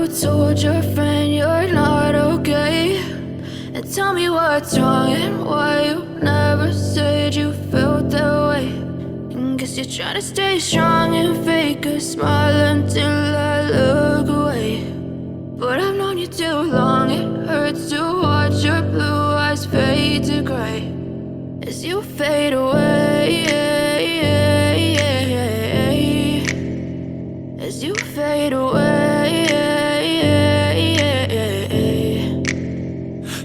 told your friend you're not okay? And tell me what's wrong and why you never said you felt that way. And guess you're trying to stay strong and fake a smile until I look away. But I've known you too long, it hurts to watch your blue eyes fade to gray as you fade away, as you fade away.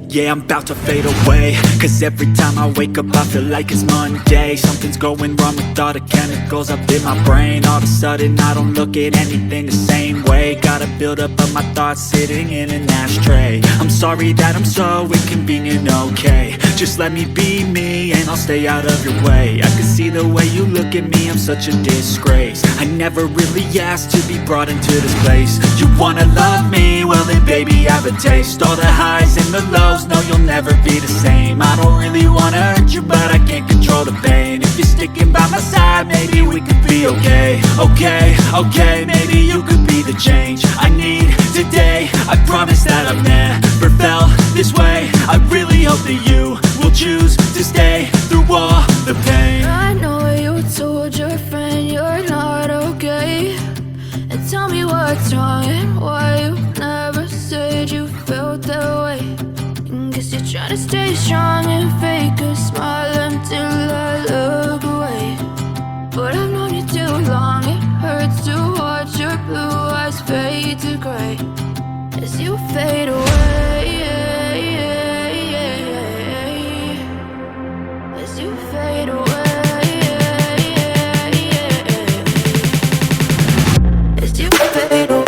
Yeah, I'm about to fade away, cause every time I wake up I feel like it's Monday. Something's going wrong with all the chemicals up in my brain. All of a sudden I don't look at anything the same way. Got a buildup of my thoughts sitting in an ashtray. I'm sorry that I'm so inconvenient, okay? Just let me be me and I'll stay out of your way. I can see the way you look at me, I'm such a disgrace. I never really asked to be brought into this place. You wanna love me? Well then baby have a taste. All the highs and the lows, no, you'll never be the same. I don't really wanna hurt you, but I can't control the pain. If you're sticking by my side, maybe we could be okay. Okay, maybe you could be the change I need today. I promise that I've never felt this way. I really hope that you will choose to stay through all the pain. I know you told your friend you're not okay. And tell me what's wrong and why you never said you felt that way. Guess you're trying to stay strong and fake a smile until I look away. But I've known you too long, it hurts to watch your blue eyes fade to gray as you fade away, as you fade away, as you fade away.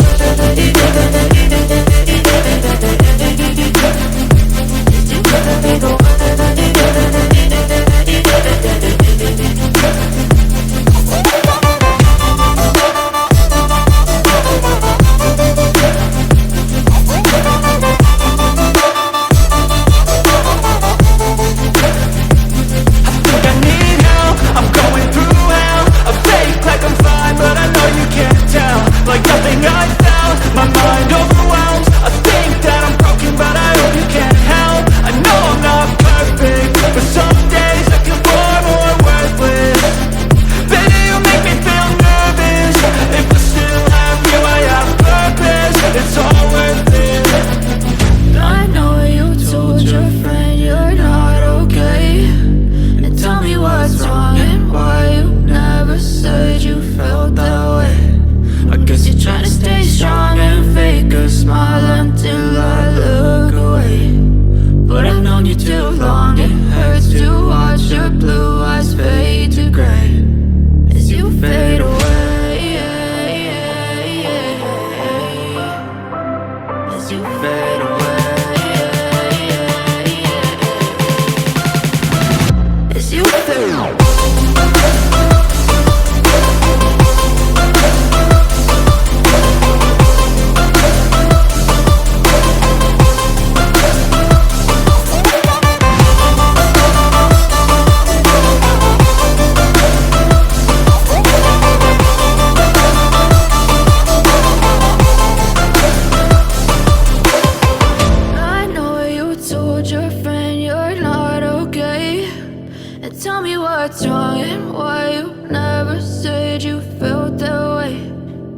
Tell me what's wrong and why you never said you felt that way.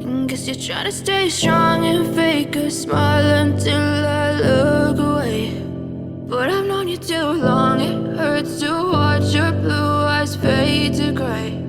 And guess you're trying to stay strong and fake a smile until I look away. But I've known you too long, it hurts to watch your blue eyes fade to gray